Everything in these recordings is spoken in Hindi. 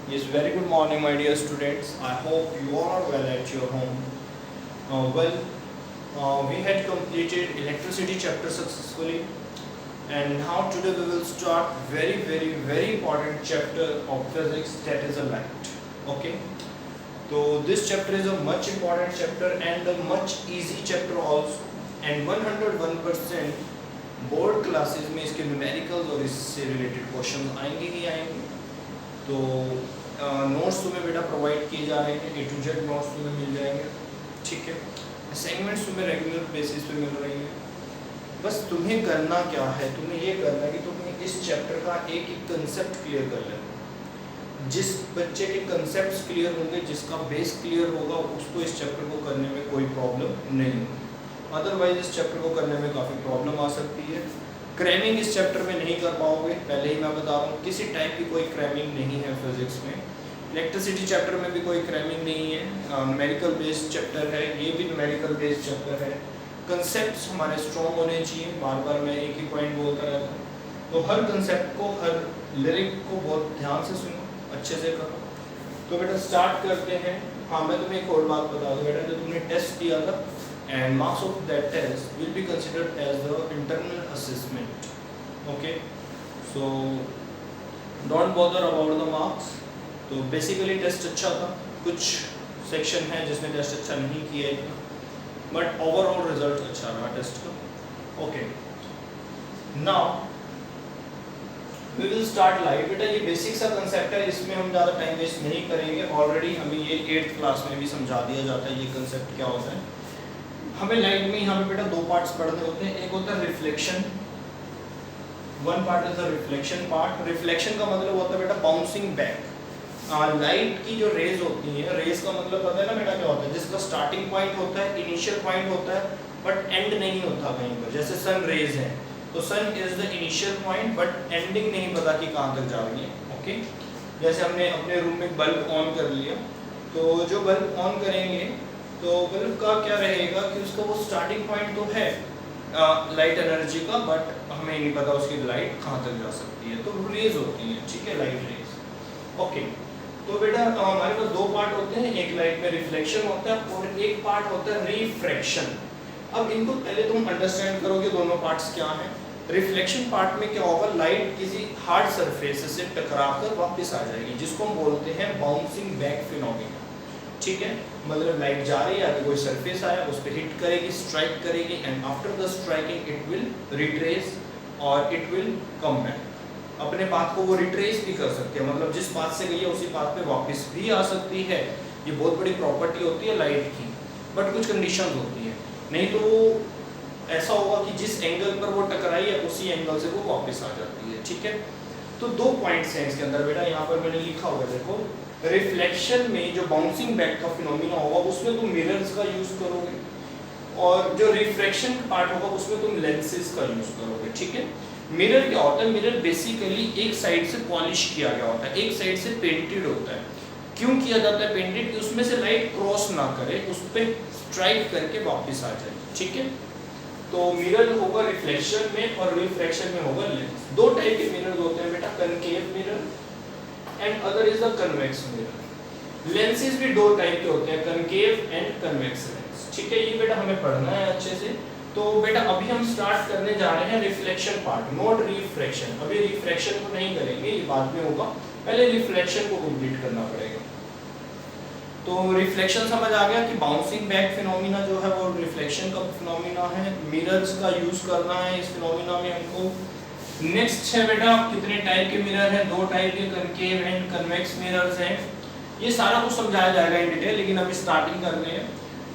Yes, very good morning, my dear students. I hope you all are well at your home. We had completed electricity chapter successfully, and now today we will start very important chapter of physics, that is a light. Okay. So this chapter is a much important chapter and a much easy chapter also, and 101% board classes में इसके न्यूमेरिकल्स और इससे रिलेटेड क्वेश्चन आएंगे ही आएंगे। तो नोट्स तुम्हें बेटा प्रोवाइड किए जा रहे हैं, A to Z नोट्स तुम्हें मिल जाएंगे, ठीक है। असाइनमेंट्स तुम्हें रेगुलर बेसिस पे मिल रही है। बस तुम्हें करना क्या है, तुम्हें ये करना है कि तुम्हें इस चैप्टर का एक एक कंसेप्ट क्लियर कर लेना। जिस बच्चे के कंसेप्ट्स क्लियर होंगे, जिसका बेस क्लियर होगा, उसको इस चैप्टर को करने में कोई प्रॉब्लम नहीं होगी। अदरवाइज इस चैप्टर को करने में काफ़ी प्रॉब्लम आ सकती है। क्रैमिंग इस चैप्टर में नहीं कर पाओगे, पहले ही मैं बता रहा हूँ। किसी टाइप की कोई क्रैमिंग नहीं है फिजिक्स में। इलेक्ट्रिसिटी चैप्टर में भी कोई क्रैमिंग नहीं है, न्यूमेरिकल बेस्ड चैप्टर है, ये भी न्यूमेरिकल बेस्ड चैप्टर है। कंसेप्ट्स हमारे स्ट्रॉन्ग होने चाहिए, बार बार मैं एक ही पॉइंट बोलता रहता हूँ। तो हर कंसेप्ट को, हर लिरिक को बहुत ध्यान से सुनो, अच्छे से करो। तो बेटा स्टार्ट करते हैं। हाँ, मैं तुम्हें एक और बात बता दूँ बेटा, जो तुमने टेस्ट दिया था and marks of that test will be considered as the internal assessment. Okay, so don't bother about the marks. तो basically टेस्ट अच्छा था, कुछ सेक्शन है जिसमें टेस्ट अच्छा नहीं किया है, बट ओवरऑल रिजल्ट अच्छा रहा टेस्ट का। Okay, now we will start live. बेटा ये बेसिक सा कंसेप्ट है, इसमें हम ज़्यादा टाइम वेस्ट नहीं करेंगे। ऑलरेडी हमें ये 8th क्लास में भी समझा दिया जाता है ये कंसेप्ट क्या होता है। हमें लाइट में यहाँ पे बेटा दो पार्ट्स पढ़ने होते हैं। एक होता है reflection, one part is the reflection part. Reflection का मतलब होता है बेटा बाउंसिंग बैक। लाइट की जो रेज होती है, रेज का मतलब पता है ना बेटा क्या होता है, जिसका स्टार्टिंग पॉइंट होता है, इनिशियल पॉइंट होता है, बट एंड नहीं होता कहीं पर। जैसे सन रेज है तो sun is the initial point, but ending नहीं पता कि कहाँ तक जा रही है। ओके, जैसे हमने अपने रूम में बल्ब ऑन कर लिया, तो जो बल्ब ऑन करेंगे तो बल्ब का क्या रहेगा कि उसका वो स्टार्टिंग पॉइंट तो है लाइट एनर्जी का, बट हमें नहीं पता उसकी लाइट कहाँ तक जा सकती है। तो रेज होती है, ठीक है, लाइट रेज। ओके, तो बेटा हमारे पास दो पार्ट होते हैं, एक लाइट में रिफ्लेक्शन होता है और एक पार्ट होता है रिफ्रैक्शन। अब इनको पहले तुम अंडरस्टैंड करोगे दोनों पार्ट्स क्या हैं। रिफ्लेक्शन पार्ट में क्या होगा, लाइट किसी हार्ड सरफेस से टकरा कर वापस आ जाएगी, जिसको हम बोलते हैं बाउंसिंग बैक फिनोमेना। ठीक है, मतलब लाइट जा रही है, कोई सरफेस आया, उस पर हिट करेगी, स्ट्राइक करेगी, and after the striking it will retrace और इट विल कम बैक। अपने पाथ को वो रिट्रेस भी कर सकती है, मतलब जिस पाथ से गई है उसी पाथ पे वापस भी आ सकती है। ये बहुत बड़ी प्रॉपर्टी होती है लाइट की, बट कुछ कंडीशंस होती है, नहीं तो ऐसा होगा कि जिस एंगल पर वो टकराई है उसी एंगल से वो वापस आ जाती है। ठीक है, तो दो पॉइंट्स हैं इसके अंदर बेटा, यहाँ पर मैंने लिखा हुआ है देखो। रिफ्लेक्शन में जो बाउंसिंग बैक का फिनोमेना होगा उसमें तुम मिरर्स का यूज करोगे, और जो रिफ्रैक्शन पार्ट होगा उसमें तुम लेंसेज का यूज करोगे। ठीक है, मिरर क्या होता है, मिरर बेसिकली एक साइड से पॉलिश किया गया होता है, एक साइड से पेंटेड होता है। क्यों किया जाता है पेंटेड, कि उसमें से लाइट क्रॉस ना करे, उस पर स्ट्राइक करके वापस आ जाए। ठीक है, तो मिरर होगा रिफ्लेक्शन में और रिफ्रैक्शन में होगा लेंस। दो टाइप के मिरर होते हैं बेटा, concave mirror and other is the convex mirror. Lenses भी दो टाइप के होते हैं, कनकेव एंड कन्वेक्स लेंस। ठीक है, ये बेटा हमें पढ़ना है अच्छे से। तो बेटा अभी हम स्टार्ट करने जा रहे हैं रिफ्लेक्शन पार्ट, नॉट रिफ्रैक्शन। अभी रिफ्रैक्शन को नहीं करेंगे, ये बाद में होगा, पहले रिफ्लेक्शन को कंप्लीट करना पड़ेगा। तो रिफ्लेक्शन समझ आ गया कि बाउंसिंग बैक फिनोमिना जो है वो रिफ्लेक्शन का फिनोमिना है। मिरर्स का यूज करना है इस फिनोमिना में हमको। नेक्स्ट है बेटा, कितने टाइप के मिरर हैं, दो टाइप के, कनकेव एंड कन्वेक्स मिरर्स हैं। ये सारा कुछ समझाया जाएगा इन डिटेल, लेकिन अभी स्टार्टिंग कर रहे हैं।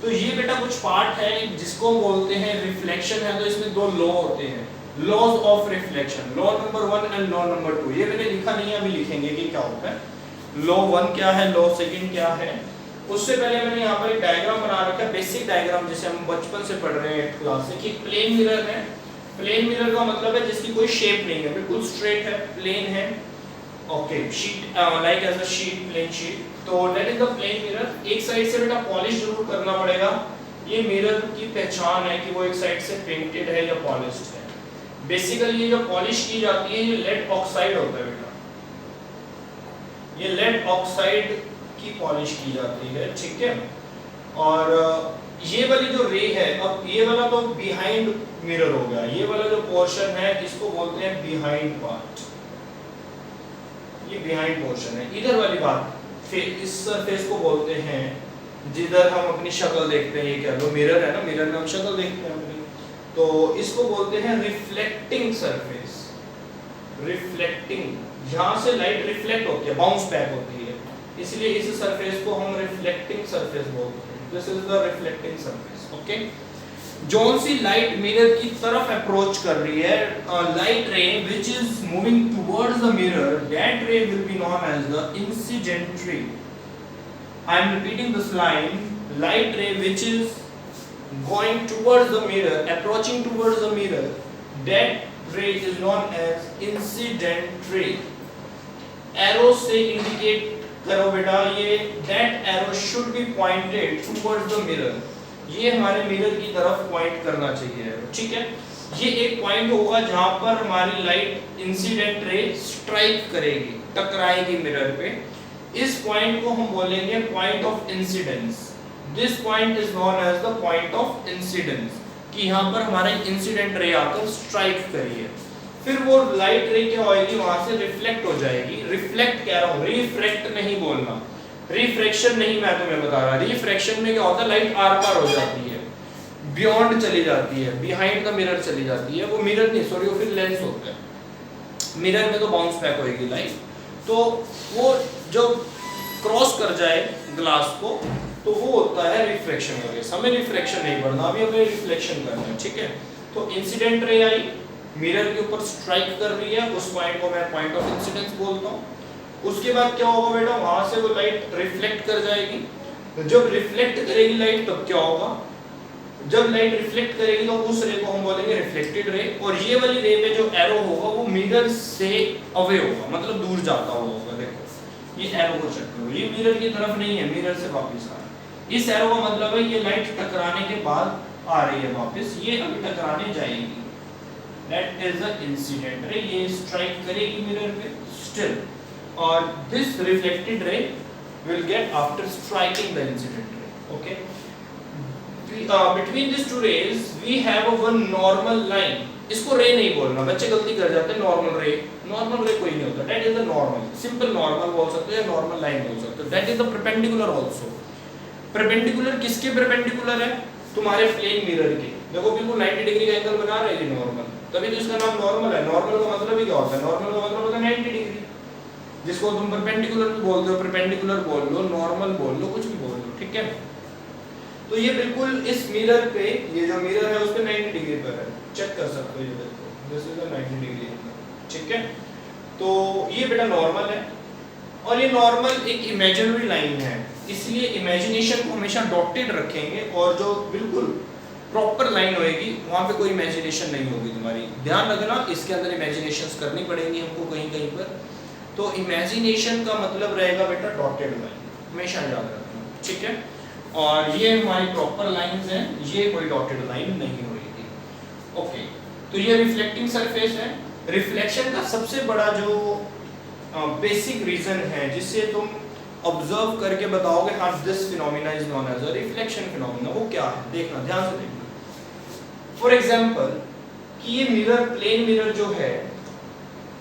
तो ये बेटा कुछ पार्ट है जिसको बोलते हैं रिफ्लेक्शन है। तो इसमें दो लॉ होते हैं, laws of reflection, law number 1 and law number 2। ये मैंने लिखा नहीं है, अभी लिखेंगे कि क्या होता है। लॉ 1 क्या है, लॉ 2 क्या है। उससे पहले मैंने यहाँ पर एक डायग्राम बना रखा है, बेसिक डायग्राम, जिसे हम बचपन से पढ़ रहे हैं 8th क्लास से, कि प्लेन मिरर है। प्लेन मिरर का मतलब है जिसकी कोई शेप नहीं है, बिल्कुल स्ट्रेट है, प्लेन है। Okay, sheet like as a sheet, plane sheet. तो that is the plane mirror. एक साइड से बेटा पॉलिश जरूर करना पड़ेगा। ये मिरर की पहचान है कि वो एक साइड से पेंटेड है या पॉलिश्ड है। बेसिकली ये जो पॉलिश की जाती है ये लेड ऑक्साइड होता है बेटा, ये लेड ऑक्साइड की पॉलिश की जाती है, ठीक है। और ये वाली जो रे है, अब ये वाला तो बिहाइंड मिरर हो गया, ये वाला जो पोर्शन है इसको बोलते हैं बिहाइंड पार्ट, ये बिहाइंड पोर्शन है। इधर वाली बात इस सरफेस को बोलते हैं जिधर हम अपनी शक्ल देखते हैं, ये क्या लो मिरर है ना, मिरर में हम शक्ल देखते हैं अपनी, तो इसको बोलते हैं रिफ्लेक्टिंग सरफेस। रिफ्लेक्टिंग, यहाँ से लाइट रिफ्लेक्ट होती है, बाउंस बैक होती है, इसलिए इस सरफेस को हम रिफ्लेक्टिंग सरफेस बोलते हैं। This is the reflecting surface, okay. जौन सी लाइट मिरर की तरफ अप्रोच कर रही है, light ray which is moving towards the mirror, that ray will be known as the incident ray. I am repeating this line, light ray which is going towards the mirror, approaching towards the mirror, that ray is known as incident ray. Arrow से indicate करो बेटा, ये that arrow should be pointed towards the mirror. ये हमारे मिरर की तरफ पॉइंट करना चाहिए, ठीक है। ये एक पॉइंट होगा जहां पर हमारी लाइट इंसिडेंट रे स्ट्राइक करेगी, टकराएगी मिरर पे। इस पॉइंट को हम बोलेंगे point of incidence. This point is known as the point of incidence, कि यहाँ पर हमारे इंसिडेंट रे आकर स्ट्राइक करी है। फिर वो लाइट रे क्या होएगी, वहां से रिफ्लेक्ट हो जाएगी। रिफ्लेक्ट कह रहा हूँ, रिफ्रैक्ट नहीं बोलना, रिफ्रैक्शन नहीं मैं तुम्हें बता रहा। रिफ्रैक्शन में क्या होता है, लाइट आर पार हो जाती है, बियॉन्ड चली जाती है, बिहाइंड द मिरर चली जाती है। वो मिरर नहीं, सॉरी, वो फिर लेंस होता है। मिरर में तो बाउंस बैक होएगी लाइट, तो वो जो क्रॉस कर जाए ग्लास को तो वो होता है रिफ्रैक्शन का केस। हमें रिफ्रैक्शन नहीं पढ़ना, अभी हमें रिफ्लेक्शन करना है, ठीक है। तो इंसिडेंट रे आई, मिरर के ऊपर स्ट्राइक कर रही है, उस पॉइंट को मैं पॉइंट ऑफ इंसिडेंस बोलता हूँ। उसके बाद क्या होगा बेटा, वहां से वो लाइट रिफ्लेक्ट कर जाएगी। तो जब रिफ्लेक्ट करेगी लाइट तब क्या होगा, जब लाइट रिफ्लेक्ट करेगी तो उस रे को हम बोलेंगे रिफ्लेक्टेड रे। और ये वाली रे पे जो एरो होगा वो मिरर से अवे होगा, मतलब दूर जाता हुआ होगा। देखो ये एरो को चेक करो, ये मिरर की तरफ नहीं है, मिरर से वापस आ रहा है। इस एरो का मतलब है ये लाइट टकराने के बाद आ रही है वापस, ये अभी टकराने जाएगी। दैट इज द इंसिडेंट रे, ये स्ट्राइक करेगी मिरर पे स्टिल, और this reflected ray will get after striking the incident ray, okay. Between these two rays we have a one normal line. इसको रे नहीं बोलना, बच्चे गलती कर जाते हैं। नॉर्मल रे, नॉर्मल रे कोई नहीं होता, that is the normal, simple normal बोल सकते हैं, नॉर्मल लाइन बोल सकते हो। That is the perpendicular also. Perpendicular किसके परपेंडिकुलर है, तुम्हारे प्लेन मिरर के। देखो बिल्कुल 90 डिग्री का एंगल बना रहे हैं नॉर्मल, तभी तो इसका नाम नॉर्मल है। नॉर्मल का मतलब ही क्या होता है, नॉर्मल का मतलब होता है 90 डिग्री, जिसको तुम परपेंडिकुलर भी बोल दो, परपेंडिकुलर बोल लो, नॉर्मल बोल लो, कुछ भी बोल लो, ठीक है। तो ये बिल्कुल इस मिरर पे, ये जो मिरर है उस पे 90 डिग्री पर है, चेक कर सकते हो। ये देखो दिस इज द 90 डिग्री, ठीक है। तो ये बेटा नॉर्मल है, और ये नॉर्मल एक इमेजिनरी लाइन है, इसलिए इमेजिनेशन को हमेशा डॉटेड रखेंगे। और जो बिल्कुल प्रॉपर लाइन होएगी वहां पे कोई इमेजिनेशन नहीं होगी तुम्हारी। ध्यान रखना, इसके अंदर इमेजिनेशंस करनी पड़ेंगी हमको कहीं कहीं पर। तो इमेजिनेशन का मतलब रहेगा बेटा डॉटेड लाइन, हमेशा याद रखना, ठीक है। और ये हमारी प्रॉपर लाइंस हैं, ये कोई डॉटेड लाइन नहीं होगी, ओके। तो ये रिफ्लेक्टिंग सरफेस है। रिफ्लेक्शन का सबसे बड़ा जो बेसिक रीजन है जिससे तुम ऑब्जर्व करके बताओगे हाँ this phenomena is known as a reflection phenomena, वो क्या है, देखना, ध्यान से देखना। फॉर एग्जांपल कि ये मिरर, प्लेन मिरर जो है,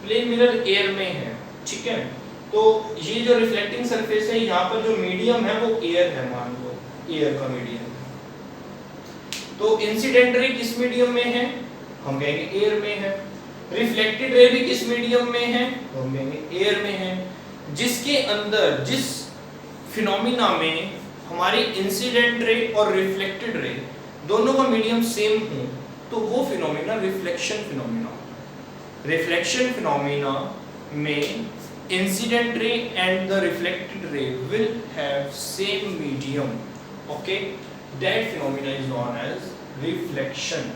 प्लेन मिरर एयर में है, ठीक है। तो ये जो रिफ्लेक्टिंग सरफेस है, यहाँ पर जो मीडियम है वो एयर है, मान लो एयर का मीडियम। तो इंसिडेंट रे किस मीडियम में है, हम कहेंगे एयर में है। रिफ्लेक्टेड रे भी किस मीडियम में है, तो हम कहेंगे एयर में है। जिसके अंदर, जिस फिनोमिना में हमारी इंसिडेंट रे और रिफ्लेक्टेड रे दोनों का मीडियम सेम हो, तो वो phenomena reflection phenomena. Reflection phenomena में incident ray and the reflected ray will have same medium, okay, that phenomena is known as reflection,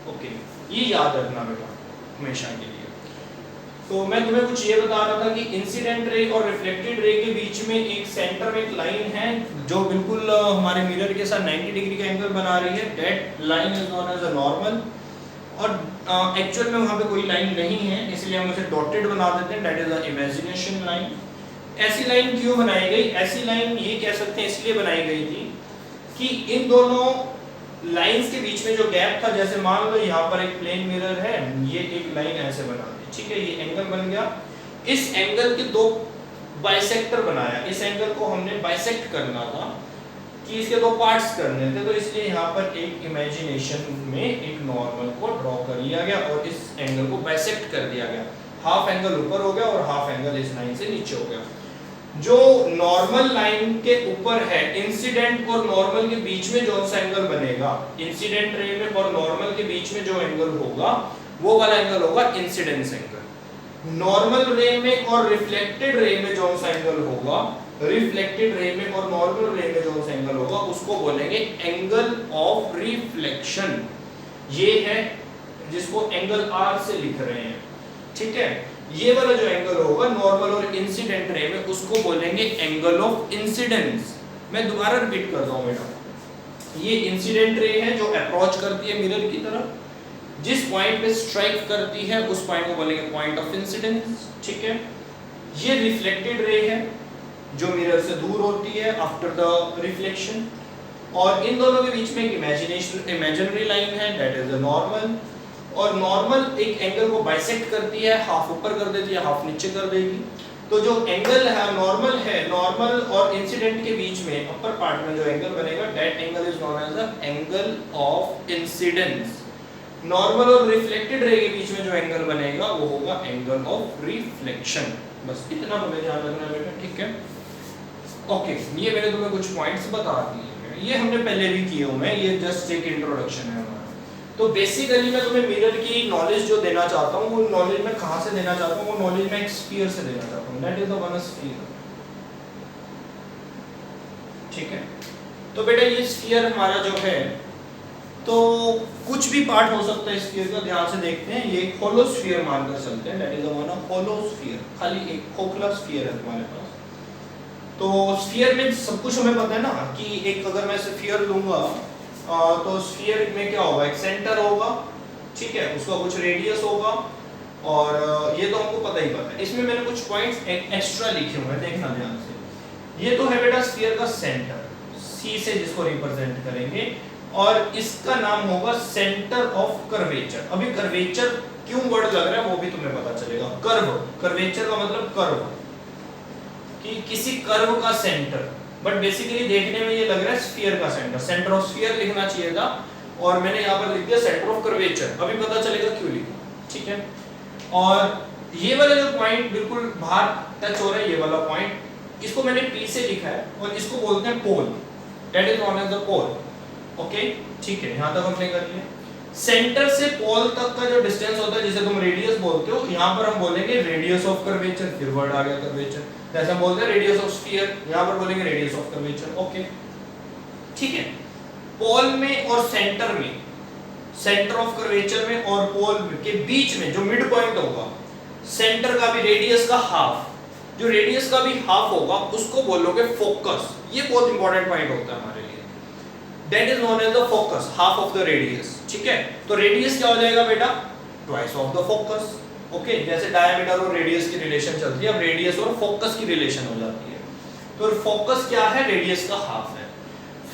okay। ये याद रखना बेटा हमेशा के लिए। तो मैं तुम्हें कुछ ये बता रहा था कि इंसिडेंट रे और रिफ्लेक्टेड रे के बीच में एक सेंटर में एक लाइन है जो बिल्कुल हमारे मिरर के साथ 90 डिग्री का एंगल बना रही है, that line is known as a normal। और एक्चुअल में वहाँ पे कोई लाइन नहीं है, इसलिए हम उसे डॉटेड बना देते हैं, that is the imagination line. ऐसी लाइन क्यों बनाई गई? ऐसी लाइन ये कह सकते हैं इसलिए बनाई गई थी कि इन दोनों लाइंस के बीच में जो गैप था, जैसे मान लो यहाँ पर एक प्लेन मिरर है, ये एक लाइन ऐसे बना दी, ठीक है, ये एंगल बन गया, इस एंगल के दो बाइसेक्टर बनाया, इस एंगल को हमने बाइसेक्ट करना था कि इसके दो पार्ट्स करने थे, तो इसलिए यहाँ पर एक इमेजिनेशन में एक नॉर्मल को ड्रॉ कर लिया गया और इस एंगल को बाइसेक्ट कर दिया गया, हाफ एंगल ऊपर हो गया और हाफ एंगल इस लाइन से नीचे हो गया। जो नॉर्मल लाइन के ऊपर है, इंसिडेंट और नॉर्मल के बीच में जो सा एंगल बनेगा, इंसिडेंट रे में और नॉर्मल के बीच में जो एंगल होगा वो वाला एंगल होगा इंसिडेंस एंगल। नॉर्मल रे में और रिफ्लेक्टेड रे में जो सा एंगल होगा, रिफ्लेक्टेड रे में और नॉर्मल रे में जो सा एंगल होगा उसको बोलेंगे एंगल ऑफ रिफ्लेक्शन। ये है जिसको एंगल आर से लिख रहे हैं, ठीक है। ये वाला जो एंगल होगा नॉर्मल और इंसिडेंट रे में उसको बोलेंगे एंगल ऑफ इंसिडेंस। मैं दोबारा रिपीट करता हूं बेटा, ये इंसिडेंट रे है जो अप्रोच करती है मिरर की तरफ, जिस पॉइंट पे स्ट्राइक करती है उस पॉइंट को बोलेंगे पॉइंट ऑफ इंसिडेंस, ठीक है। ये रिफ्लेक्टेड रे है जो मिरर से दूर होती है आफ्टर द रिफ्लेक्शन, और इन दोनों के बीच में एक इमेजिनरी लाइन है, दैट इज द नॉर्मल। और नॉर्मल एक एंगल को बाइसेक्ट करती है, हाफ ऊपर कर देती है, हाफ नीचे कर देगी। तो जो एंगल है नॉर्मल है, नॉर्मल और इंसिडेंट के बीच में अपर पार्ट में जो एंगल बनेगा, that angle is known as the angle of incidence. Normal और रिफ्लेक्टेड रे के बीच में जो एंगल बनेगा वो होगा एंगल ऑफ रिफ्लेक्शन। बस इतना तुम्हें ध्यान रखना है बेटा, ठीक है। ओके, ये मैंने तुम्हें कुछ पॉइंट्स बता दिए, ये हमने पहले भी किए हुए हैं, ये जस्ट एक इंट्रोडक्शन है हमारा। तो बेसिकली मैं तुम्हें मिरर की नॉलेज जो देना चाहता हूँ, वो नॉलेज मैं कहाँ से देना चाहता हूँ, वो नॉलेज मैं एक स्फीयर से देना चाहता हूँ, that is the one sphere, ठीक है। तो बेटा ये स्फीयर हमारा जो है, तो कुछ भी पार्ट हो सकता है स्फीयर का, ध्यान से देखते हैं। ये एक होलो स्फीयर मानकर चलते हैं, that is the one of hollow sphere, खाली एक खोखला स्फीयर है तुम्हारे पास। तो स्फीयर में सब कुछ हमें पता है ना कि एक अगर मैं स्फीयर लूंगा तो स्फीयर में क्या होगा, एक सेंटर होगा, ठीक है, उसका कुछ रेडियस होगा, और ये तो हमको पता ही पता है। इसमें मैंने कुछ पॉइंट्स एक्स्ट्रा लिखे हुए हैं, देखना ध्यान से। ये तो है बेटा स्फीयर का सेंटर, सी से जिसको रिप्रेजेंट करेंगे, और इसका नाम होगा सेंटर ऑफ कर्वेचर। अभी कर्वेचर क्यों वर्ड लग रहा है वो भी तुम्हें पता चलेगा। कर्व, कर्वेचर का मतलब कर्व, कि किसी कर्व का सेंटर, बट बेसिकली देखने में ये लग रहा है स्फीयर का सेंटर, सेंटर ऑफ स्फीयर लिखना चाहिए था, और मैंने यहाँ पर लिख दिया सेंटर ऑफ कर्वेचर। अभी पता चलेगा क्यों लिखा, ठीक है। और ये वाला जो पॉइंट बिल्कुल बाहर टच हो रहा है, ये वाला पॉइंट, इसको मैंने P से लिखा है और इसको बोलते हैं pole, that is known as the pole, okay, ठीक है। यहाँ तक हमने कर लिया। सेंटर से पोल तक का जो डिस्टेंस होता है जिसे तुम रेडियस बोलते हो, यहाँ पर हम बोलेंगे रेडियस ऑफ कर्वेचर, फिर वर्ड आ गया कर्वेचर। जैसे हम बोलते हैं रेडियस ऑफ स्फीयर, यहाँ पर बोलेंगे रेडियस ऑफ कर्वेचर, ओके, ठीक है। पोल में और सेंटर में, सेंटर ऑफ कर्वेचर में और पोल के बीच में जो मिड पॉइंट होगा, सेंटर का भी रेडियस का हाफ, जो रेडियस का भी हाफ होगा उसको बोलोगे फोकस। ये बहुत इंपॉर्टेंट पॉइंट होता है हमारे लिए, that is known as the focus, half of the radius, ठीक है। तो रेडियस क्या हो जाएगा बेटा, twice of the focus, okay. जैसे डायमीटर और रेडियस की रिलेशन चलती है, अब रेडियस और फोकस की रिलेशन हो जाती है। तो फोकस क्या है, रेडियस का हाफ है।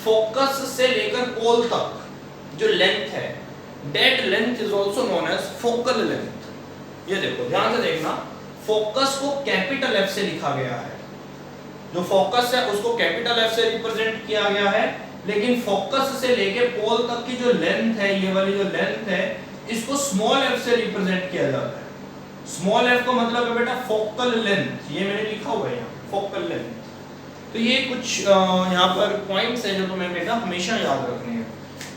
फोकस से लेकर पोल तक जो लेंथ है, that length is also known as focal length. ये देखो ध्यान से देखना, फोकस को कैपिटल F से लिखा गया है, जो फोकस है उसको कैपिटल F से रिप्रेजेंट किया गया है, लेकिन फोकस से लेके पोल तक की जो लेंथ है, ये वाली जो लेंथ है, इसको स्मॉल f से रिप्रेजेंट किया जाता है। स्मॉल f का मतलब है बेटा फोकल लेंथ, ये मैंने लिखा हुआ है यहाँ, फोकल लेंथ। तो ये कुछ यहाँ पर पॉइंट्स हैं जो तुम्हें बेटा हमेशा याद रखने हैं,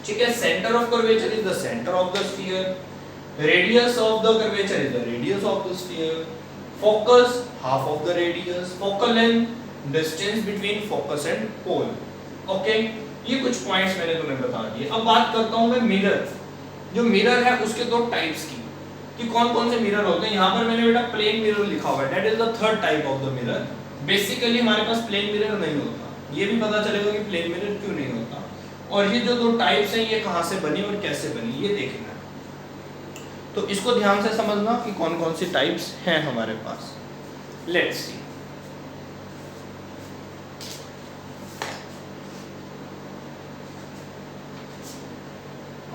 ठीक है। Centre of curvature is the centre of the sphere, radius of the curvature is the radius of the sphere, focus half of the radius, focal length distance between focus and pole, okay. ये कुछ पॉइंट्स मैंने तुम्हें बता दिए। अब बात करता हूं मैं मिरर, जो मिरर है उसके दो टाइप्स की, कि कौन कौन से मिरर होते हैं। यहाँ पर मैंने बेटा प्लेन मिरर लिखा हुआ है, that is the third type of the mirror. Basically हमारे पास प्लेन मिरर नहीं होता, ये भी पता चलेगा कि प्लेन मिरर क्यों नहीं होता, और ये जो दो टाइप्स हैं ये कहाँ से बनी और कैसे बनी ये देखना है। तो इसको ध्यान से समझना कि कौन कौन सी टाइप्स हैं हमारे पास। लेट्स सी,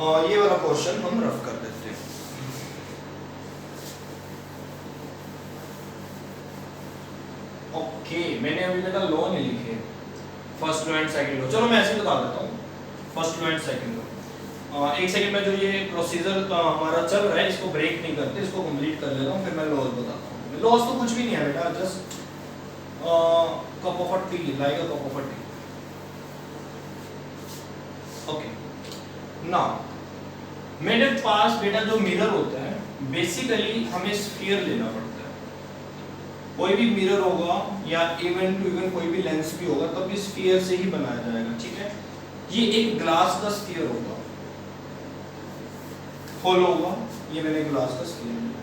ये वाला क्वेश्चन हम रफ कर देते हैं। ओके, मैंने अभी बेटा लॉ नहीं लिखे, first law and second law. चलो मैं ऐसे बता देता हूँ, first law and second law. एक सेकंड में जो ये प्रोसीजर हमारा चल रहा है इसको ब्रेक नहीं करते, इसको कंप्लीट कर लेता हूँ, फिर मैं लॉज बताता हूँ। लॉज तो कुछ भी नहीं है बेटा, just cup of a T, like a cup of a T. Okay, now मेरे पास बेटा जो मिरर होता है, बेसिकली हमें स्फीयर लेना पड़ता है। कोई भी मिरर होगा या इवन टू इवन कोई भी लेंस भी होगा तब भी स्फीयर से ही बनाया जाएगा, ठीक है। ये एक ग्लास का स्फीयर होगा, होलो होगा, ये मैंने ग्लास का स्फीयर लिया,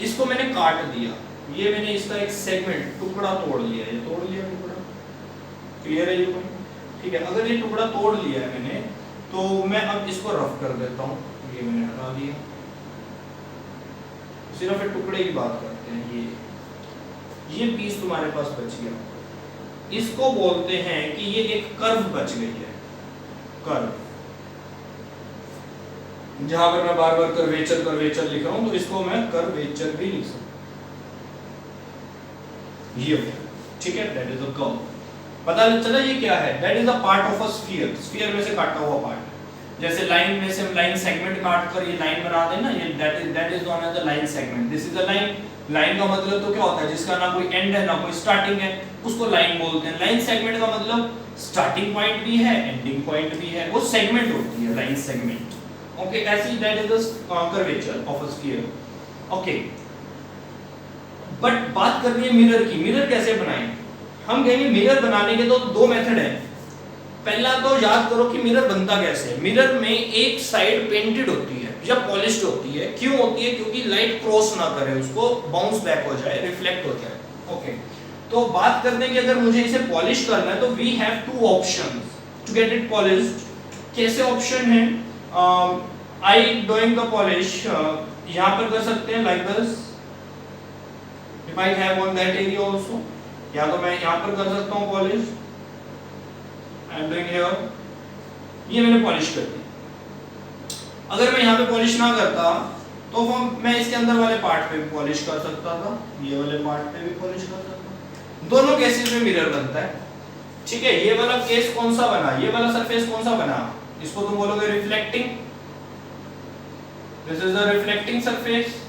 इसको मैंने काट दिया, ये मैंने इसका एक सेगमेंट टुकड़ा तोड़ लिया, ये तोड़ लिया टुकड़ा, क्लियर है ये कोई, ठीक है। अगर ये टुकड़ा तोड़ लिया है मैंने, तो मैं अब इसको रफ कर देता हूँ, ये मैंने हटा दिया, सिर्फ एक टुकड़े की बात करते हैं। ये पीस तुम्हारे पास बच गया, इसको बोलते हैं कि ये एक कर्व बच गई है, कर्व। जहां पर मैं बार बार कर्वेचर लिख रहा हूं तो इसको मैं कर्वेचर भी लिख सकता हूं, ये ठीक है, दैट इज अ कर्व। पता चला ये क्या है, that is a part of a sphere, sphere में से काटा हुआ पार्ट। जैसे लाइन में से हम लाइन सेगमेंट काट कर ये लाइन बना दें ना, ये that is known as the line segment. This is a line. Line का मतलब तो क्या होता है, जिसका ना कोई एंड है ना कोई स्टार्टिंग है, उसको लाइन बोलते हैं। लाइन सेगमेंट का मतलब स्टार्टिंग पॉइंट भी है, एंडिंग पॉइंट भी है, वो सेगमेंट होती है लाइन सेगमेंट। ओके, ऐसी that is the curvature of a sphere. Okay, but बात करनी है मिरर की। मिरर कैसे बनाएं? हम कहेंगे मिरर बनाने के तो दो मेथड है। पहला तो याद करो कि मिरर बनता कैसे है। मिरर में एक साइड पेंटेड होती है या पॉलिश्ड होती है। क्यों होती है? क्योंकि लाइट क्रॉस ना करे, उसको बाउंस बैक हो जाए, रिफ्लेक्ट हो जाए। ओके, तो बात करते हैं कि अगर मुझे इसे पॉलिश करना है तो we have two options to get it polished. कैसे ऑप्शन है? आई डूइंग द पॉलिश, यहां पर कर सकते हैं like this, if I have on that area also, या तो मैं यहां पर कर सकता हूं polish, I am doing here, ये मैंने पॉलिश कर दी। अगर मैं यहां पे पॉलिश ना करता तो मैं इसके अंदर वाले पार्ट पे भी पॉलिश कर सकता था, ये वाले पार्ट पे भी पॉलिश कर सकता। दोनों केसेस में मिरर बनता है, ठीक है। ये वाला केस कौन सा बना, ये वाला सरफेस कौन सा बना, इसको तुम बोलोगे reflecting, this is the reflecting surface.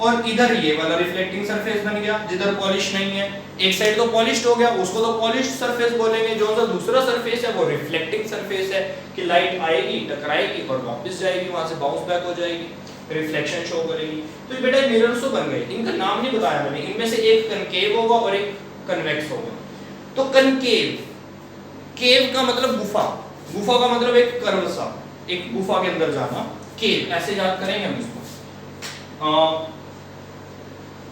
और इधर ये वाला रिफ्लेक्टिंग सरफेस बन गया जिधर पॉलिश नहीं है। एक साइड तो पॉलिश्ड हो गया, उसको तो पॉलिश्ड सरफेस बोलेंगे। जो सा दूसरा सरफेस है वो रिफ्लेक्टिंग सरफेस है कि लाइट आएगी, टकराएगी और वापस जाएगी, वहां से बाउंस बैक हो जाएगी, रिफ्लेक्शन शो करेगी। तो ये बेटा मिरर्स तो बन गए। इनका नाम नहीं बताया मैंने, इनमें से एक कनकेव होगा और एक कन्वेक्स होगा। तो कनकेव, केव का मतलब गुफा, गुफा का मतलब एक कर्व सा, एक गुफा के अंदर जाना, केव ऐसे याद करेंगे हम इसको।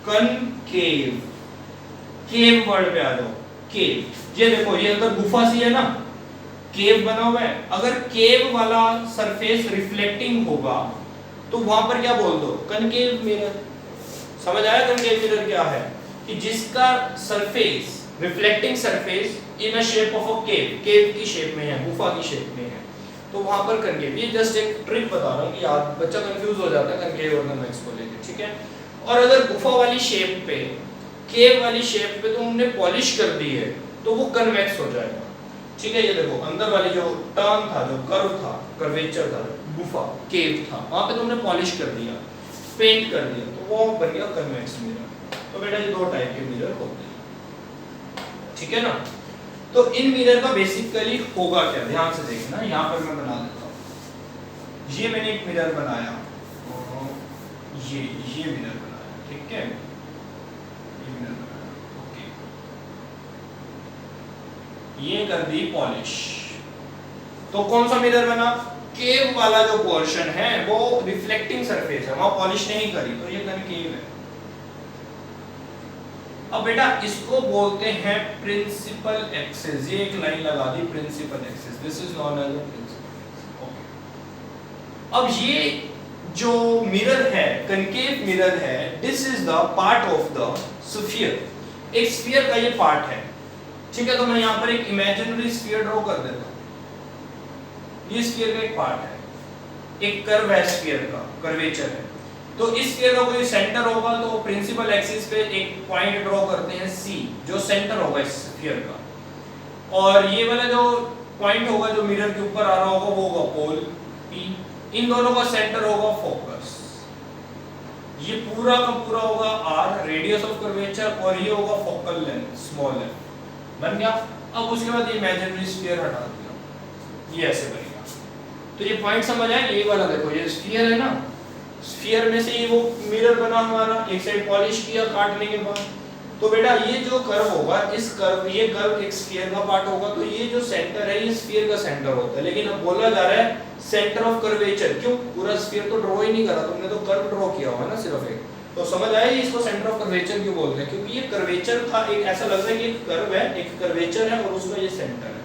कनकेव, केव वर्ड पे आ जाओ, केव। ये देखो ये अंदर गुफा सी है ना, केव बना हुआ है। अगर केव वाला सरफेस रिफ्लेक्टिंग होगा तो वहां पर क्या बोल दो, कनकेव मिरर। समझ आया कनकेव मिरर क्या है? कि जिसका surface, reflecting surface in a shape of a cave, cave की शेप में है, गुफा की शेप में है, तो वहां पर कनकेव। ये जस्ट एक ट्रिक बता रहा हूं कि याद बच्चा कंफ्यूज हो जाता है कनकेव और कन्वेक्स को लेकर, ठीक है। और अगर गुफा वाली शेप पे, केव वाली शेप पे तुमने पॉलिश कर दी है तो वो कन्वेक्स हो जाएगा, ठीक है। ये देखो अंदर वाली जो टर्न था, जो कर्व था, कर्वेचर था, गुफा, केव था, वहां पे तुमने पॉलिश कर दिया, पेंट कर दिया, तो वो बन गया कन्वेक्स मिरर। तो बेटा ये दो टाइप के मिरर होते हैं, ठीक है ना। तो इन मिरर का बेसिकली होगा क्या, ध्यान से देखना। यहां पर मैं बना देता हूं, ये मैंने एक मिरर बनाया, ये मिरर बनाया, ठीक है, ये मिरर बनाया, ओके। ये कर दी पॉलिश, तो कौन सा मिरर बना? केव वाला जो पोर्शन है वो रिफ्लेक्टिंग सरफेस है, वहां पॉलिश नहीं करी, तो ये कनकेव है। अब बेटा इसको बोलते हैं प्रिंसिपल एक्सिस। ये एक लाइन लगा दी, principal axis, this is known as a principal. Okay, अब ये जो मिरर है, कनकेव मिरर है, this is the part of the sphere. एक स्फीयर का ये पार्ट है, ठीक है। तो मैं यहां पर एक इमेजिनरी स्फीयर ड्रॉ कर देता हूं, ये स्फीयर का एक पार्ट है, एक कर्व है स्फीयर का, कर्वेचर है। तो इस स्फीयर का कोई सेंटर होगा तो प्रिंसिपल एक्सिस पे एक पॉइंट ड्रॉ करते हैं C, जो सेंटर होगा इस स्फीयर का, और ये वाला जो पॉइंट होगा जो मिरर के ऊपर आ रहा होगा वो होगा पोल P। इन दोनों का सेंटर होगा फोकस। ये पूरा का पूरा होगा R, रेडियस ऑफ कर्वेचर, और ये होगा फोकल लेंथ, स्मॉल लेंथ। बन गया। अब उसके बाद ये इमेजिनरी स्फीयर हटा दिया, ये ऐसे बनेगा। तो ये पॉइंट समझ आया। ये वाला देखो, ये स्फीयर है ना, स्फीयर में से ये वो मिरर बना हमारा, एक साइड पॉलिश किया काटने के बाद। तो बेटा ये जो कर्व होगा, इस कर्व, ये कर्व एक स्फीयर का पार्ट होगा, तो ये जो सेंटर है ये स्फीयर का सेंटर होता है। लेकिन अब बोला जा रहा है सेंटर ऑफ कर्वेचर, क्यों? पूरा स्फीयर तो ड्रॉ ही नहीं करा तुमने, तो कर्व ड्रॉ किया हुआ है ना सिर्फ एक। तो समझ आया ये इसको सेंटर ऑफ कर्वेचर क्यों बोलते हैं? क्योंकि ये कर्वेचर था, एक ऐसा लग रहा है कि एक कर्व है, एक कर्वेचर है और उसका ये सेंटर है।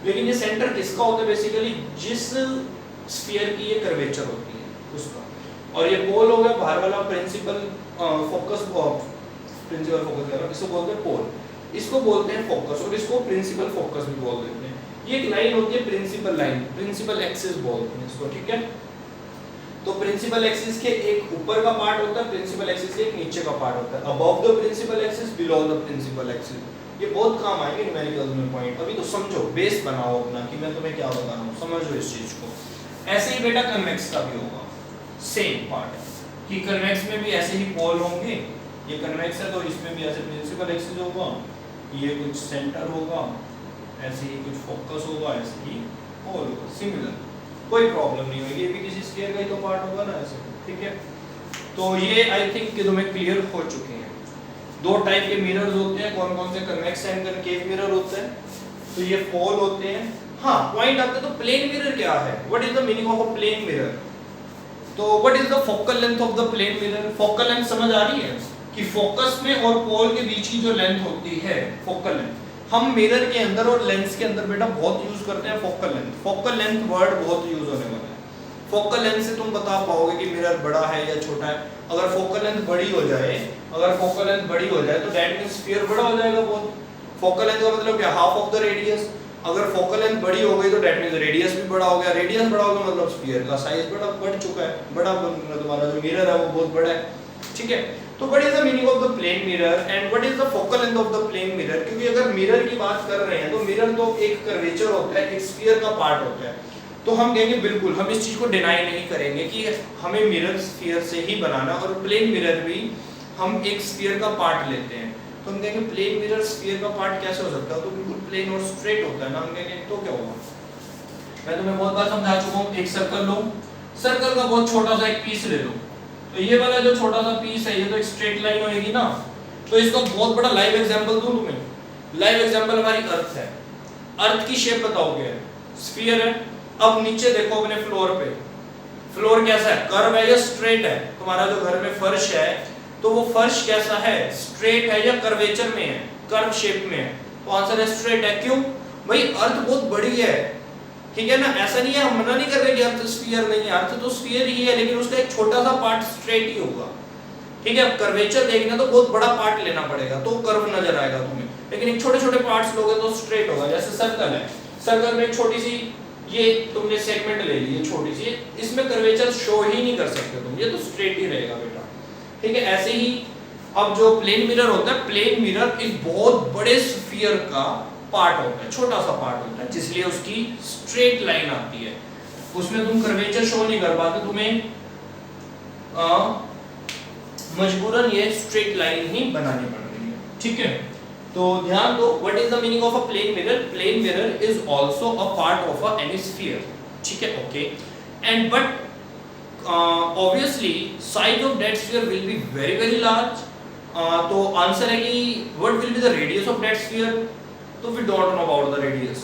लेकिन ये सेंटर किसका होता है? बेसिकली जिस स्फीयर की ये कर्वेचर होती है उसका। और ये पोल हो गया बाहर वाला, प्रिंसिपल फोकस, प्रिंसिपल फोकस कह रहा हूं, इसको बोलते हैं पोल, इसको बोलते हैं फोकस, और इसको प्रिंसिपल फोकस भी बोल देते हैं। ये एक लाइन होती है प्रिंसिपल लाइन, प्रिंसिपल एक्सिस बोलते हैं इसको, ठीक है। तो प्रिंसिपल एक्सिस के एक ऊपर का पार्ट होता है, प्रिंसिपल एक्सिस के एक नीचे का पार्ट होता है, above the principal axis, below the principal axis. ये बहुत काम आएंगे न्यूमेरिकल्स में पॉइंट। अभी तो समझो, बेस बनाओ अपना कि मैं तुम्हें क्या बता रहा हूं, समझो इस चीज को। ऐसे ही बेटा कन्वेक्स का भी होगा, सेम पार्ट कि कन्वेक्स में भी ऐसे ही पोल होंगे। ये कन्वेक्स है तो इसमें भी ऐसे प्रिंसिपल एक्सिस होगा, ये कुछ सेंटर होगा, ऐसे ही कुछ फोकस होगा, ऐसे ही पोल होगा, सिमिलर, कोई प्रॉब्लम नहीं होगी। ये भी किसी स्फीयर का ही तो पार्ट होगा ना, ऐसे, ठीक है। तो ये आई थिंक कि तुम्हें क्लियर हो चुके हैं। दो टाइप के मिरर्स होते हैं, कौन कौन से? कन्वेक्स एंड कनकेव मिरर होते हैं। तो ये पोल होते हैं। हाँ, पॉइंट आता है तो प्लेन मिरर क्या है? What is the meaning of a plane mirror? तो what is the focal length of the plane mirror? Focal length समझ आ रही है कि फोकस में और पोल के बीच की जो लेंथ होती है, फोकल लेंथ, हम मिरर के अंदर और लेंस के अंदर बेटा बहुत यूज करते हैं focal length. Focal length word बहुत यूज होने वाला है। फोकल लेंथ से तुम बता पाओगे कि मिरर बड़ा है या छोटा है। अगर फोकल लेंथ बड़ी हो जाए, अगर फोकल लेंथ बड़ी हो जाए तो दैट मींस स्फीयर बड़ा हो जाएगा बहुत। फोकल लेंथ का मतलब क्या? Half of the radius. अगर फोकल लेंथ बड़ी हो गई तो दैट मींस रेडियस भी बड़ा हो गया। रेडियस बड़ा हो गया मतलब स्फीयर का साइज बड़ा बढ़ चुका है, बड़ा तुम्हारा जो मिरर है वो बहुत बड़ा है, ठीक है। तो what is the meaning of the plane mirror and what is the focal length of the plane mirror? क्योंकि अगर मिरर की बात कर रहे हैं तो मिरर तो एक कर्वेचर होता है, एक स्फीयर का पार्ट होता है। तो हम कहेंगे बिल्कुल, हम इस चीज को डिनाई नहीं करेंगे कि हमें मिरर स्फीयर से ही बनाना, और प्लेन मिरर भी हम एक स्फीयर का पार्ट लेते हैं। तो हम कहेंगे प्लेन मिरर स्फीयर का पार्ट कैसे हो सकता है? तो बिल्कुल प्लेन और स्ट्रेट होता है ना। हम कहेंगे तो क्या होगा? मैं तुम्हें बहुत बार समझा चुका हूँ। एक सर्कल लो, सर्कल का बहुत छोटा सा एक पीस ले लो, तो ये वाला जो छोटा सा पीस है ये तो एक स्ट्रेट लाइन होगी ना। तो इसका बहुत बड़ा लाइव एग्जांपल दूं तुम्हें। लाइव एग्जांपल हमारी अर्थ है। अर्थ की शेप बताओ क्या है? स्फीयर है। अब नीचे देखो अपने फ्लोर पे, फ्लोर कैसा है? कर्व है या स्ट्रेट है? तुम्हारा जो घर में फर्श है तो वो फर्श कैसा है? स्ट्रेट है या कर्वेचर में है? कर्व शेप में है। तो आंसर है स्ट्रेट है। क्यों भाई? अर्थ बहुत बड़ी है, ठीक है ना। ऐसा नहीं है, हम मना नहीं कर रहे कि अर्थ स्फीयर नहीं है, अर्थ तो स्फीयर ही है, लेकिन उसका एक छोटा सा पार्ट स्ट्रेट ही होगा, ठीक है। कर्वेचर देखना तो बहुत बड़ा पार्ट लेना पड़ेगा तो कर्व नजर आएगा तुम्हें, लेकिन एक छोटे छोटे पार्ट्स लोगे तो स्ट्रेट होगा। जैसे सर्कल है, सर्कल में एक छोटी सी ये तुमने सेगमेंट ले ली है छोटी सी, इसमें कर्वेचर शो ही नहीं कर सकते तुम, ये तो स्ट्रेट ही रहेगा बेटा, ठीक है। ऐसे ही अब जो प्लेन मिरर होता है, प्लेन मिरर एक बहुत बड़े स्फीयर का पार्ट होता है, छोटा सा पार्ट होता है, जिसलिए उसकी स्ट्रेट लाइन आती है, उसमें तुम कर्वेचर शो नहीं कर पाते, तुम्हें मजबूरन ये स्ट्रेट लाइन ही बनानी पड़ रही है, ठीक है। तो ध्यान दो, what is the meaning of a plane mirror? Plane mirror is also a part of a any sphere, ठीक है, okay. And but obviously size of that sphere will be very very large. तो आंसर है कि what will be the radius of that sphere? तो we don't know about the radius,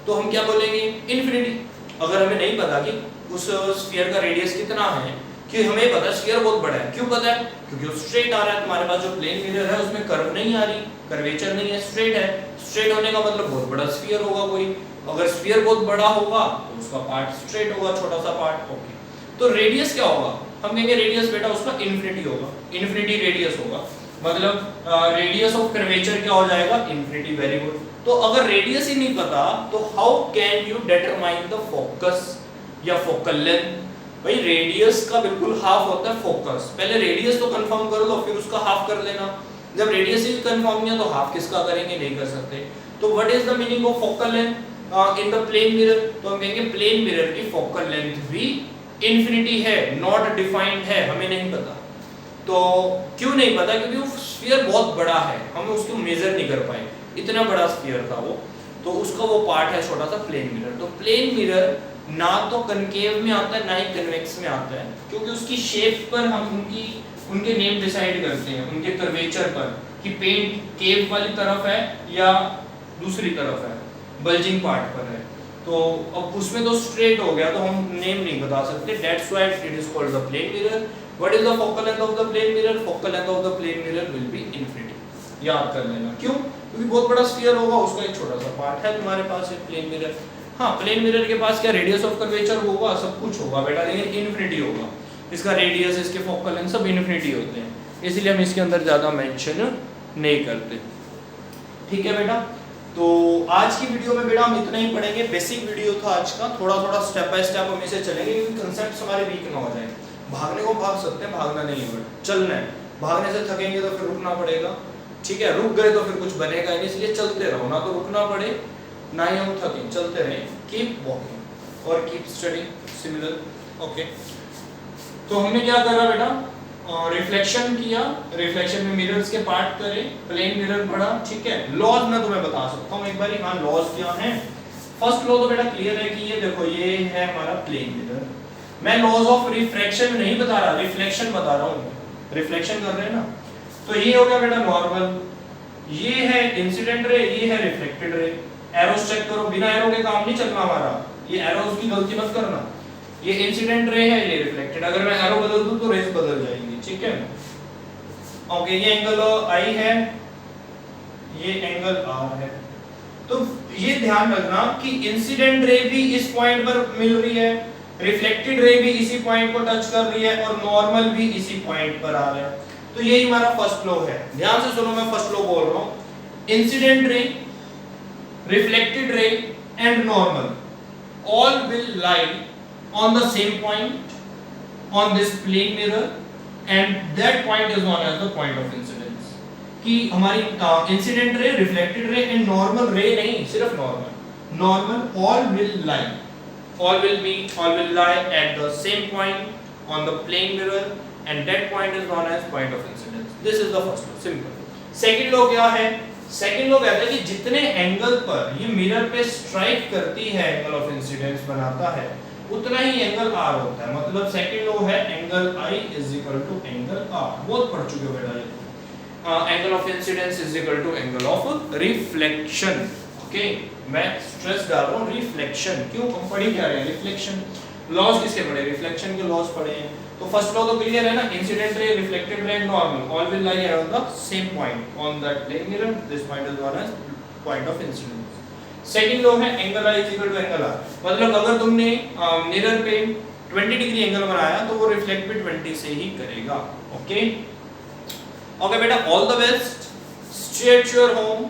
तो हम क्या बोलेंगे? इन्फिनिटी। अगर हमें नहीं पता कि उस स्फीयर का रेडियस कितना है, कि हमें पता स्फीयर बहुत बड़ा है, क्यों पता है? क्योंकि वो स्ट्रेट आ रहा है। तुम्हारे पास जो प्लेन मिरर है उसमें कर्व नहीं आ रही, कर्वेचर नहीं है, स्ट्रेट है। स्ट्रेट होने का मतलब बहुत बड़ा स्फीयर होगा कोई। अगर स्फीयर बहुत बड़ा होगा तो उसका पार्ट स्ट्रेट होगा, छोटा सा पार्ट, ओके। तो रेडियस क्या होगा? हम कहेंगे रेडियस बेटा उसका इन्फिनिटी होगा, इन्फिनिटी रेडियस होगा। मतलब रेडियस ऑफ कर्वेचर क्या हो जाएगा? Infinity, very good. तो अगर रेडियस ही नहीं पता तो how can you determine the focus या फोकल लेंथ? भाई रेडियस का बिल्कुल हाफ होता है फोकस, पहले रेडियस तो कंफर्म कर लो फिर उसका हाफ कर लेना। जब रेडियस ही कंफर्म नहीं है तो हाफ किसका करेंगे, नहीं कर सकते। तो what is the meaning of focal length in the plane mirror? तो हम कहेंगे प्लेन मिरर की फोकल लेंथ भी इंफिनिटी है, नॉट डिफाइंड है, हमें नहीं पता। तो क्यों नहीं पता? क्योंकि वो स्फीयर बहुत बड़ा है, हम उसको मेजर नहीं कर पाए, इतना बड़ा स्फीयर था वो, तो उसका वो पार्ट है छोटा सा प्लेन मिरर। तो प्लेन मिरर ना तो कनकेव में आता है ना ही कन्वेक्स में आता है, क्योंकि उसकी शेप पर हम उनके नेम डिसाइड करते हैं, उनके कर्वेचर पर, कि पेंट केव वाली तरफ है या दूसरी तरफ है, बल्जिंग पार्ट पर है। तो अब उसमें तो स्ट्रेट हो गया तो हम नेम नहीं बता सकते, that's why it is called the plane mirror. What is the focal length of the plane mirror? Focal length of the plane mirror will be infinity. याद कर लेना, क्यों? क्योंकि बहुत बड़ा स्फीयर होगा, उसका एक छोटा सा पार्ट है तुम्हारे पास एक प्लेन मिरर। हाँ, प्लेन मिरर के पास क्या रेडियस ऑफ कर्वेचर होगा, सब कुछ होगा बेटा, लेकिन इन्फिनिटी होगा। इसका रेडियस, इसके फोकल लेंथ सब इन्फिनिटी होते हैं, इसलिए हम इसके अंदर ज्यादा मेंशन नहीं करते। ठीक है बेटा, तो आज की वीडियो में बेटा हम इतना ही पढ़ेंगे। बेसिक वीडियो था आज का, थोड़ा थोड़ा स्टेप बाय स्टेप हम इसे चलेंगे, क्योंकि कंसेप्ट हमारे वीक ना हो जाए। भागने को भाग सकते हैं, भागना नहीं है, चलना है। भागने से थकेंगे तो फिर रुकना पड़ेगा, ठीक है? रुक गए तो फिर कुछ बनेगा नहीं, इसलिए चलते रहो, ना तो रुकना पड़े ना ही हम थकें, चलते रहें। कीप वॉकिंग और कीप स्टडिंग सिमिलर। ओके, तो हमने क्या करा बेटा? रिफ्लेक्शन किया, रिफ्लेक्शन में मिरर्स के पार्ट करे, प्लेन मिरर पढ़ा, ठीक है? लॉज मैं तुम्हें बता सकता हूँ एक बार। हाँ, लॉज क्या है? फर्स्ट लॉ तो बेटा क्लियर है कि ये देखो, ये है हमारा प्लेन मिरर। मैं लॉज ऑफ रिफ्रैक्शन नहीं बता रहा, रिफ्लेक्शन बता रहा हूँ। रिफ्लेक्शन कर रहे हैं ना, तो ये हो गया बेटा नॉर्मल, ये है इंसिडेंट रे, ये है रिफ्लेक्टेड रे। एरोस चेक करो, बिना एरो के काम नहीं चलना हमारा, ये एरोस की गलती मत करना। ये इंसिडेंट रे है, ये रिफ्लेक्टेड, अगर मैं एरो बदल दूं तो रेस बदल जाएंगी, ठीक है? ओके, ये एंगल आई है, ये एंगल आर है। तो ये ध्यान रखना कि इंसिडेंट रे भी इस पॉइंट पर मिल रही है, रिफ्लेक्टेड रे भी इसी पॉइंट को टच कर रही है, और नॉर्मल भी इसी पॉइंट पर आ रहा है। तो यही हमारा फर्स्ट लॉ है। ध्यान से सुनो, मैं फर्स्ट लॉ बोल रहा हूं। Incident ray, reflected ray and normal all will lie on the same point on this plane mirror, and that point is known as the point of incidence। कि हमारी incident ray, reflected ray and normal रे नहीं, सिर्फ normal all will lie at the same point on the plane mirror, and that point is known as point of incidence। this is the first law, simple। Second law क्या है? सेकंड लॉ कहता है कि जितने एंगल पर ये मिरर पे स्ट्राइक करती है, एंगल ऑफ इंसिडेंस बनाता है, उतना ही एंगल आर होता है। मतलब सेकंड लॉ है angle I is equal to angle R. बहुत पढ़ चुके हो बेटा ये। Angle of incidence is equal to angle of reflection. Okay, मैं स्ट्रेस डाल रहा हूं रिफ्लेक्शन, क्यों? हम पढ़ी क्या रहे हैं? रिफ्लेक्शन। लॉज किसके पढ़े? रिफ्लेक्शन के लॉज पढ़े हैं। तो फर्स्ट लॉ तो क्लियर है ना, incident ray, reflected ray and normal all will lie on the same point on that plane mirror, this point is known as point of incidence. Second law है angle I is equal to angle r. मतलब अगर तुमने मिरर पे 20 डिग्री एंगल बनाया तो वो रिफ्लेक्ट भी 20 से ही करेगा। ओके ओके बेटा, all the best, stay at your home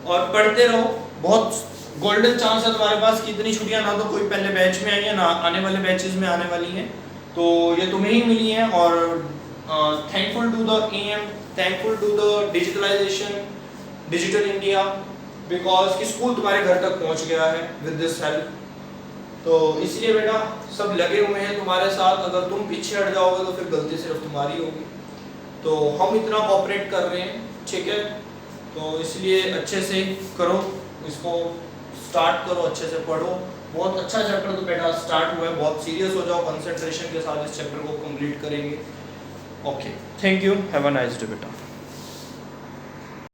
और पढ़ते रहो। बहुत गोल्डन चांस है तुम्हारे पास कि इतनी छुट्टियां ना तो कोई पहले बैच में आई है, ना आने वाले बैचेस में आने वाली हैं, तो ये तुम्हें ही मिली है। और thankful to the EM, thankful to the digitalisation, digital India, because कि स्कूल तुम्हारे घर तक पहुंच गया है विद दिस हेल्प। तो इसलिए बेटा सब लगे हुए हैं तुम्हारे साथ, अगर तुम पीछे हट जाओगे तो फिर गलती सिर्फ तुम्हारी होगी। तो हम इतना कोऑपरेट कर रहे हैं, ठीक है? तो इसलिए अच्छे से करो, इसको स्टार्ट करो, अच्छे से पढ़ो। बहुत अच्छा चैप्टर तो बेटा स्टार्ट हुआ है, बहुत सीरियस हो जाओ, कंसंट्रेशन के साथ इस चैप्टर को कंप्लीट करेंगे। Okay, thank you, have a nice day बेटा।